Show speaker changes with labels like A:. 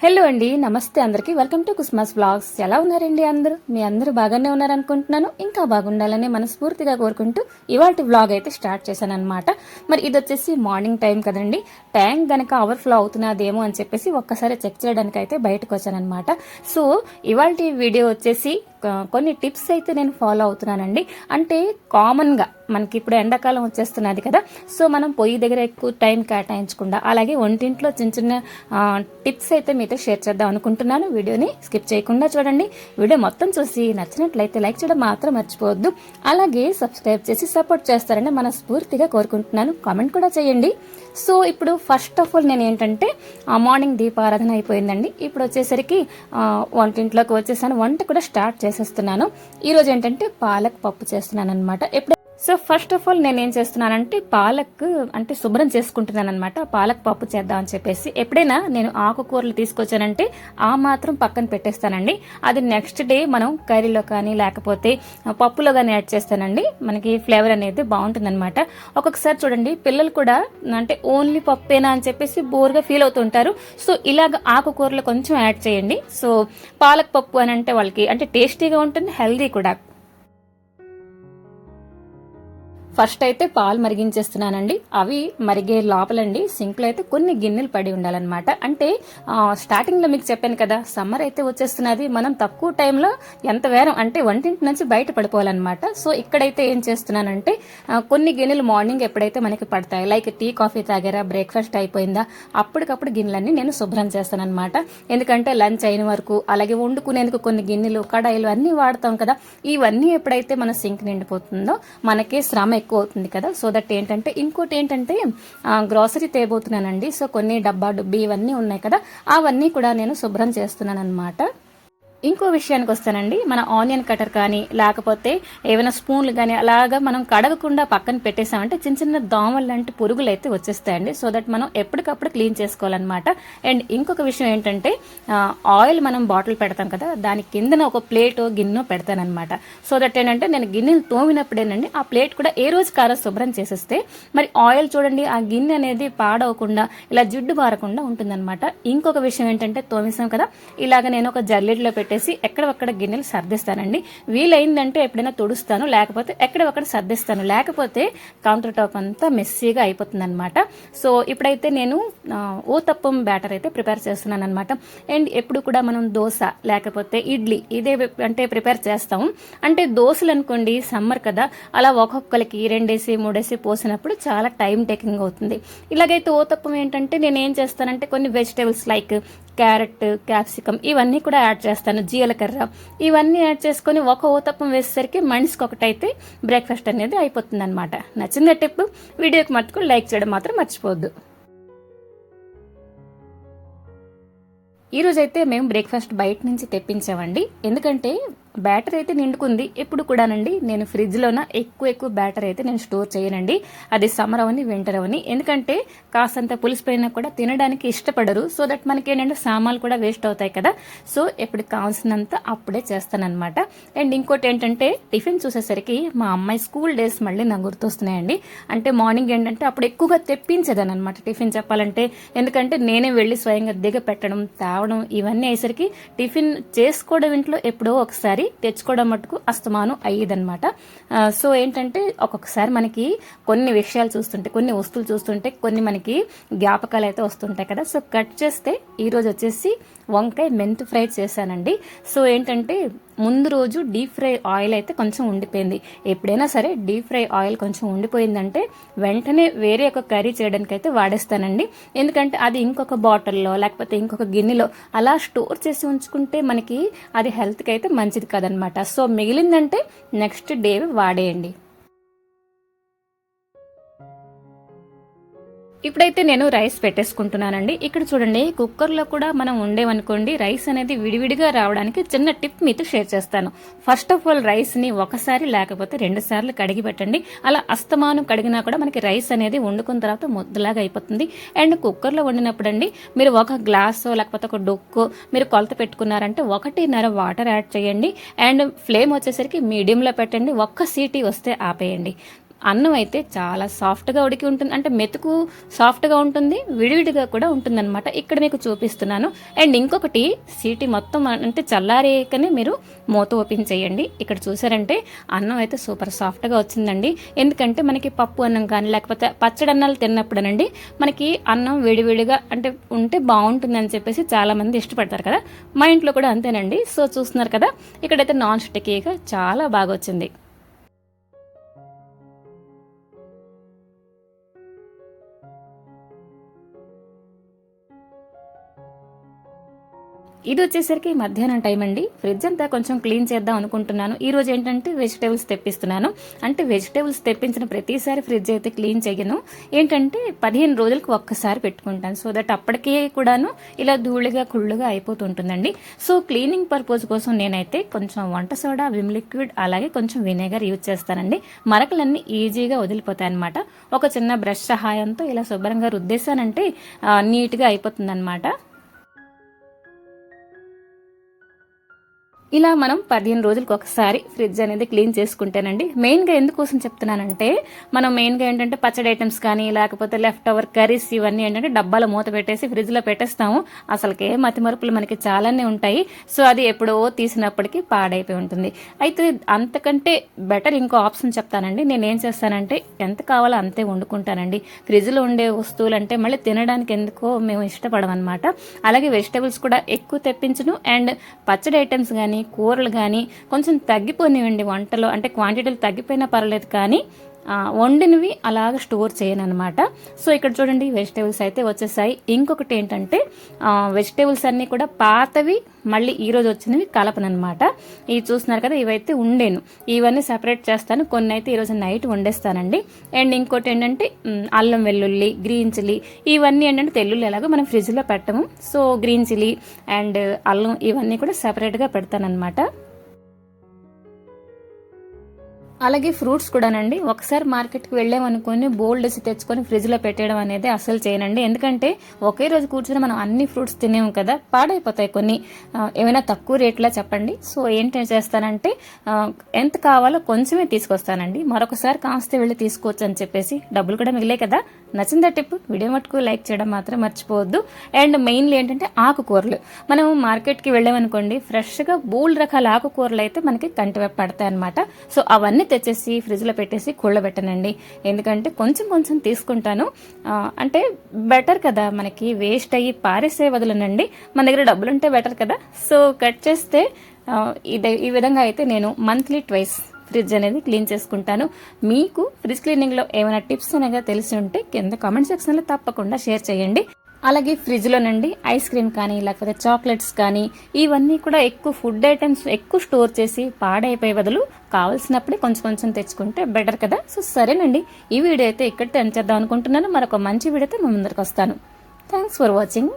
A: Hello అండి, నమస్తే అందరికీ. వెల్కమ్ టు కుస్మాస్ బ్లాగ్స్. ఎలా ఉన్నారండి అందరూ? మీ అందరూ బాగానే ఉన్నారనుకుంటున్నాను. ఇంకా బాగుండాలని మనస్ఫూర్తిగా కోరుకుంటూ ఇవాళ వ్లాగ్ అయితే స్టార్ట్ చేశాను అనమాట. మరి ఇది వచ్చేసి మార్నింగ్ టైం కదండి. ట్యాంక్ గనక ఓవర్ఫ్లో అవుతున్నదేమో అని చెప్పేసి ఒక్కసారి చెక్ చేయడానికి అయితే బయటకు వచ్చానమాట. సో ఇవాళ వీడియో వచ్చేసి కొన్ని టిప్స్ అయితే నేను ఫాలో అవుతున్నానండి. అంటే కామన్గా మనకి ఇప్పుడు ఎండాకాలం వచ్చేస్తున్నది కదా, సో మనం పొయ్యి దగ్గర ఎక్కువ టైం కేటాయించకుండా అలాగే వంటింట్లో చిన్న చిన్న టిప్స్ అయితే మీతో షేర్ చేద్దాం అనుకుంటున్నాను. వీడియోని స్కిప్ చేయకుండా చూడండి. వీడియో మొత్తం చూసి నచ్చినట్లయితే లైక్ చేయడం మాత్రం మర్చిపోవద్దు. అలాగే సబ్స్క్రైబ్ చేసి సపోర్ట్ చేస్తారని మనస్ఫూర్తిగా కోరుకుంటున్నాను. కామెంట్ కూడా చేయండి. సో ఇప్పుడు ఫస్ట్ ఆఫ్ ఆల్ నేను ఏంటంటే మార్నింగ్ దీపారాధన అయిపోయిందండి. ఇప్పుడు వచ్చేసరికి వంటింట్లోకి వచ్చేసాను. వంట కూడా స్టార్ట్ చేసేస్తున్నాను. ఈరోజు ఏంటంటే పాలక్ పప్పు చేస్తున్నాను అనమాట. సో ఫస్ట్ ఆఫ్ ఆల్ నేను ఏం చేస్తున్నానంటే పాలక్ అంటే శుభ్రం చేసుకుంటున్నాను అనమాట. పాలక్ పప్పు చేద్దామని చెప్పేసి ఎప్పుడైనా నేను ఆకుకూరలు తీసుకొచ్చానంటే ఆ మాత్రం పక్కన పెట్టేస్తానండి. అది నెక్స్ట్ డే మనం కర్రీలో కానీ లేకపోతే పప్పులో కానీ యాడ్ చేస్తానండి. మనకి ఫ్లేవర్ అనేది బాగుంటుంది అనమాట. ఒక్కొక్కసారి చూడండి పిల్లలు కూడా అంటే ఓన్లీ పప్పేనా అని చెప్పేసి బోర్గా ఫీల్ అవుతుంటారు. సో ఇలాగ ఆకుకూరలు కొంచెం యాడ్ చేయండి. సో పాలక్ పప్పు అని అంటే వాళ్ళకి అంటే టేస్టీగా ఉంటుంది, హెల్దీ కూడా. ఫస్ట్ అయితే పాలు మరిగించేస్తున్నానండి. అవి మరిగే లోపలండి సింక్లో అయితే కొన్ని గిన్నెలు పడి ఉండాలన్నమాట. అంటే స్టార్టింగ్లో మీకు చెప్పాను కదా, సమ్మర్ అయితే వచ్చేస్తున్నది. మనం తక్కువ టైంలో ఎంత వేరం అంటే వంటింటి నుంచి బయట పడిపోవాలన్నమాట. సో ఇక్కడైతే ఏం చేస్తున్నానంటే కొన్ని గిన్నెలు మార్నింగ్ ఎప్పుడైతే మనకి పడతాయి, లైక్ టీ కాఫీ తాగారా, బ్రేక్ఫాస్ట్ అయిపోయిందా, అప్పటికప్పుడు గిన్నెలన్నీ నేను శుభ్రం చేస్తాను అనమాట. ఎందుకంటే లంచ్ అయిన వరకు అలాగే వండుకునేందుకు కొన్ని గిన్నెలు కడాయిలు అన్నీ వాడతాం కదా. ఇవన్నీ ఎప్పుడైతే మన సింక్ నిండిపోతుందో మనకి శ్రమ ఎక్కువ అవుతుంది కదా. సో దట్ ఏంటంటే ఇంకోటి ఏంటంటే గ్రాసరీ తేబోతున్నానండి. సో కొన్ని డబ్బీ ఇవన్నీ ఉన్నాయి కదా, అవన్నీ కూడా నేను శుభ్రం చేస్తున్నాను అనమాట. ఇంకో విషయానికి వస్తానండి, మన ఆనియన్ కటర్ కానీ లేకపోతే ఏమైనా స్పూన్లు కానీ అలాగా మనం కడగకుండా పక్కన పెట్టేసామంటే చిన్న చిన్న దోమలు లాంటి పురుగులు అయితే వచ్చేస్తాయండి. సో దట్ మనం ఎప్పటికప్పుడు క్లీన్ చేసుకోవాలన్నమాట. అండ్ ఇంకొక విషయం ఏంటంటే ఆయిల్ మనం బాటిల్ పెడతాం కదా, దాని కిందన ఒక ప్లేటో గిన్నె పెడతానమాట. సో దట్ ఏంటంటే నేను గిన్నెలు తోమినప్పుడేనండి ఆ ప్లేట్ కూడా ఏ రోజు కారో శుభ్రం చేసేస్తే మరి ఆయిల్ చూడండి ఆ గిన్నె అనేది పాడవకుండా ఇలా జిడ్డు బారకుండా ఉంటుందన్నమాట. ఇంకొక విషయం ఏంటంటే తోమేసాం కదా, ఇలాగ నేను ఒక జల్లెడలో పెట్టేసి ఎక్కడొక్కడ గిన్నెలు సర్దిస్తానండి. వీలైందంటే ఎప్పుడైనా తుడుస్తాను, లేకపోతే ఎక్కడొక్కడ సర్దిస్తాను. లేకపోతే కౌంటర్ టాప్ అంతా మెస్సీగా అయిపోతుంది అనమాట. సో ఇప్పుడైతే నేను ఊతప్పం బ్యాటర్ అయితే ప్రిపేర్ చేస్తున్నాను అనమాట. అండ్ ఎప్పుడు కూడా మనం దోశ లేకపోతే ఇడ్లీ ఇదే అంటే ప్రిపేర్ చేస్తాము. అంటే దోశలు అనుకోండి సమ్మర్ కదా, అలా ఒక్కొక్కరికి 2-3 పోసినప్పుడు చాలా టైం టేకింగ్ అవుతుంది. ఇలాగైతే ఊతప్పం ఏంటంటే నేను ఏం చేస్తానంటే కొన్ని వెజిటేబుల్స్ లైక్ క్యారెట్, క్యాప్సికమ్ ఇవన్నీ కూడా యాడ్ చేస్తాను, జీలకర్ర ఇవన్నీ యాడ్ చేసుకుని ఒక ఊతప్పం వేసేసరికి మనిషికి ఒకటైతే బ్రేక్ఫాస్ట్ అనేది అయిపోతుంది అనమాట. నచ్చింది టిప్. వీడియోకి మట్టుకు లైక్ చేయడం మాత్రం మర్చిపోవద్దు. ఈ రోజైతే మేము బ్రేక్ఫాస్ట్ బయట నుంచి తెప్పించామండి. ఎందుకంటే బ్యాటర్ అయితే నిండుకుంది. ఎప్పుడు కూడానండి నేను ఫ్రిడ్జ్లోన ఎక్కువ బ్యాటర్ అయితే నేను స్టోర్ చేయనండి. అది సమ్మర్ అవని వింటర్ అవని. ఎందుకంటే కాసంత పులిసిపోయినా కూడా తినడానికి ఇష్టపడరు. సో దట్ మనకి ఏంటంటే సామాన్లు కూడా వేస్ట్ అవుతాయి కదా. సో ఎప్పుడు కావాల్సినంత అప్పుడే చేస్తానన్నమాట. అండ్ ఇంకోటి ఏంటంటే టిఫిన్ చూసేసరికి మా అమ్మాయి స్కూల్ డేస్ మళ్ళీ నాకు గుర్తొస్తున్నాయండి. అంటే మార్నింగ్ ఏంటంటే అప్పుడు ఎక్కువగా తెప్పించేదాన్ని అనమాట టిఫిన్ చెప్పాలంటే. ఎందుకంటే నేనే వెళ్ళి స్వయంగా దిగ పెట్టడం తేవడం ఇవన్నీ అయ్యేసరికి టిఫిన్ చేసుకోవడం ఇంట్లో ఎప్పుడో ఒకసారి, తెచ్చుకోవడం మటుకు అస్తమానం అయ్యేదన్నమాట. సో ఏంటంటే ఒక్కొక్కసారి మనకి కొన్ని విషయాలు చూస్తుంటే, కొన్ని వస్తువులు చూస్తుంటే కొన్ని మనకి జ్ఞాపకాలు అయితే వస్తుంటాయి కదా. సో కట్ చేస్తే ఈరోజు వచ్చేసి వంకాయ మెంతు ఫ్రై చేశానండి. సో ఏంటంటే ముందు రోజు డీప్ ఫ్రై ఆయిల్ అయితే కొంచెం ఉండిపోయింది. ఎప్పుడైనా సరే డీప్ ఫ్రై ఆయిల్ కొంచెం ఉండిపోయిందంటే వెంటనే వేరే ఒక కర్రీ చేయడానికి అయితే వాడేస్తానండి. ఎందుకంటే అది ఇంకొక బాటిల్లో లేకపోతే ఇంకొక గిన్నెలో అలా స్టోర్ చేసి ఉంచుకుంటే మనకి అది హెల్త్కి అయితే మంచిది కాదనమాట. సో మిగిలిందంటే నెక్స్ట్ డే వాడేయండి. ఇప్పుడైతే నేను రైస్ పెట్టేసుకుంటున్నానండి. ఇక్కడ చూడండి కుక్కర్లో కూడా మనం ఉండేవనుకోండి రైస్ అనేది విడివిడిగా రావడానికి చిన్న టిప్ మీతో షేర్ చేస్తాను. ఫస్ట్ ఆఫ్ ఆల్ రైస్ని ఒకసారి లేకపోతే 2 సార్లు కడిగి పెట్టండి. అలా అస్తమానం కడిగినా కూడా మనకి రైస్ అనేది వండుకున్న తర్వాత ముద్దలాగా అయిపోతుంది. అండ్ కుక్కర్లో వండినప్పుడు అండి మీరు ఒక గ్లాసో లేకపోతే ఒక డొక్కో మీరు కొలత పెట్టుకున్నారంటే 1.5 వాటర్ యాడ్ చేయండి. అండ్ ఫ్లేమ్ వచ్చేసరికి మీడియంలో పెట్టండి. ఒక్క సీటీ వస్తే ఆపేయండి. అన్నం అయితే చాలా సాఫ్ట్గా ఉడికి ఉంటుంది, అంటే మెతుకు సాఫ్ట్గా ఉంటుంది, విడివిడిగా కూడా ఉంటుందన్నమాట. ఇక్కడ మీకు చూపిస్తున్నాను. అండ్ ఇంకొకటి, సీటీ మొత్తం అంటే చల్లారేకనే మీరు మూత ఓపెన్ చేయండి. ఇక్కడ చూసారంటే అన్నం అయితే సూపర్ సాఫ్ట్గా వచ్చిందండి. ఎందుకంటే మనకి పప్పు అన్నం కానీ లేకపోతే పచ్చడి అన్నాలు తిన్నప్పుడనండి మనకి అన్నం విడివిడిగా అంటే ఉంటే బాగుంటుంది అని చెప్పేసి చాలామంది ఇష్టపడతారు కదా. మా ఇంట్లో కూడా అంతేనండి. సో చూస్తున్నారు కదా, ఇక్కడైతే నాన్ స్టిక్కీగా చాలా బాగా వచ్చింది. ఇది వచ్చేసరికి మధ్యాహ్నం టైం అండి. ఫ్రిడ్జ్ అంతా కొంచెం క్లీన్ చేద్దాం అనుకుంటున్నాను. ఈ రోజు ఏంటంటే వెజిటేబుల్స్ తెప్పిస్తున్నాను. అంటే వెజిటేబుల్స్ తెప్పించిన ప్రతిసారి ఫ్రిడ్జ్ అయితే క్లీన్ చేయను. ఏంటంటే 15 రోజులకు ఒక్కసారి పెట్టుకుంటాను. సో దట్ అప్పటికే కూడాను ఇలా ధూళిగా కుళ్ళుగా అయిపోతుంటుందండి. సో క్లీనింగ్ పర్పస్ కోసం నేనైతే కొంచెం వంట సోడా, విమ్ లిక్విడ్, అలాగే కొంచెం వినేగర్ యూజ్ చేస్తానండి. మరకలన్నీ ఈజీగా వదిలిపోతాయి అనమాట. ఒక చిన్న బ్రష్ సహాయంతో ఇలా శుభ్రంగా రుద్దేశానంటే నీట్గా అయిపోతుంది అనమాట. ఇలా మనం 15 రోజులకు ఒకసారి ఫ్రిడ్జ్ అనేది క్లీన్ చేసుకుంటేనండి. మెయిన్గా ఎందుకోసం చెప్తున్నానంటే, మనం మెయిన్గా ఏంటంటే పచ్చడి ఐటమ్స్ కానీ లేకపోతే లెఫ్ట్ ఓవర్ కర్రీస్ ఇవన్నీ ఏంటంటే డబ్బాలో మూత పెట్టేసి ఫ్రిడ్జ్లో పెట్టేస్తాము. అసలుకే మతిమరుపులు మనకి చాలానే ఉంటాయి. సో అది ఎప్పుడో తీసినప్పటికీ పాడైపోయి ఉంటుంది. అయితే అంతకంటే బెటర్ ఇంకో ఆప్షన్ చెప్తానండి. నేను ఏం చేస్తానంటే ఎంత కావాలో అంతే వండుకుంటానండి. ఫ్రిడ్జ్లో ఉండే వస్తువులు అంటే మళ్ళీ తినడానికి ఎందుకో మేము ఇష్టపడమన్నమాట. అలాగే వెజిటబుల్స్ కూడా ఎక్కువ తెప్పించను. అండ్ పచ్చడి ఐటమ్స్ కానీ కూరలు కానీ కొంచెం తగ్గిపోనివ్వండి వంటలో, అంటే క్వాంటిటీలు తగ్గిపోయినా పర్లేదు కానీ వండినవి అలాగ స్టోర్ చేయను అనమాట. సో ఇక్కడ చూడండి వెజిటేబుల్స్ అయితే వచ్చేసాయి. ఇంకొకటి ఏంటంటే వెజిటేబుల్స్ అన్నీ కూడా పాతవి మళ్ళీ ఈరోజు వచ్చినవి కలపనమాట. ఇవి చూస్తున్నారు కదా, ఇవైతే ఉండేను, ఇవన్నీ సెపరేట్ చేస్తాను. కొన్ని అయితే ఈరోజు నైట్ వండేస్తానండి. అండ్ ఇంకోటి ఏంటంటే అల్లం వెల్లుల్లి, గ్రీన్ చిల్లీ, ఇవన్నీ ఏంటంటే తెల్లుల్లి ఎలాగో మనం ఫ్రిడ్జ్లో పెట్టము. సో గ్రీన్ చిల్లీ అండ్ అల్లం ఇవన్నీ కూడా సెపరేట్గా పెడతానమాట. అలాగే ఫ్రూట్స్ కూడానండి. ఒకసారి మార్కెట్కి వెళ్ళామనుకొని బోల్డేసి తెచ్చుకొని ఫ్రిడ్జ్లో పెట్టేయడం అనేది అసలు చేయనండి. ఎందుకంటే ఒకే రోజు కూర్చొని మనం అన్ని ఫ్రూట్స్ తినేము కదా, పాడైపోతాయి కొన్ని. ఏమైనా తక్కువ రేట్లో చెప్పండి. సో ఏంటి చేస్తానంటే ఎంత కావాలో కొంచెమే తీసుకొస్తానండి. మరొకసారి కాస్తే వెళ్ళి తీసుకోవచ్చు అని చెప్పేసి డబ్బులు కూడా మిగిలే కదా. నచ్చిందా టిప్? వీడియో మటుకు లైక్ చేయడం మాత్రం మర్చిపోవద్దు. అండ్ మెయిన్లీ ఏంటంటే ఆకుకూరలు, మనం మార్కెట్కి వెళ్ళామనుకోండి ఫ్రెష్గా బోల్డ్ రకాల ఆకుకూరలు అయితే మనకి కంటివైపు పడతాయి అనమాట. సో అవన్నీ తెచ్చేసి ఫ్రిడ్జ్లో పెట్టేసి కూడబెట్టనండి. ఎందుకంటే కొంచెం కొంచెం తీసుకుంటాను. అంటే బెటర్ కదా, మనకి వేస్ట్ అయ్యి పారేసే వదలనండి. మన దగ్గర డబ్బులు ఉంటే బెటర్ కదా. సో కట్ చేస్తే ఈ విధంగా అయితే నేను మంత్లీ ట్వైస్ ఫ్రిడ్జ్ అనేది క్లీన్ చేసుకుంటాను. మీకు ఫ్రిడ్జ్ క్లీనింగ్లో ఏమైనా టిప్స్ అనేది తెలిసి ఉంటే కింద కామెంట్ సెక్షన్లో తప్పకుండా షేర్ చేయండి. అలాగే ఫ్రిడ్జ్లోనండి ఐస్ క్రీమ్ కానీ లేకపోతే చాక్లెట్స్ కానీ ఇవన్నీ కూడా ఎక్కువ ఫుడ్ ఐటమ్స్ ఎక్కువ స్టోర్ చేసి పాడైపోయే బదులు కావాల్సినప్పుడే కొంచెం కొంచెం తెచ్చుకుంటే బెటర్ కదా. సో సరేనండి, ఈ వీడియో అయితే ఇక్కడ ఎండ్ చేద్దాం అనుకుంటున్నాను. మరొక మంచి వీడియోతో మీ ముందరికి వస్తాను. Thanks for watching.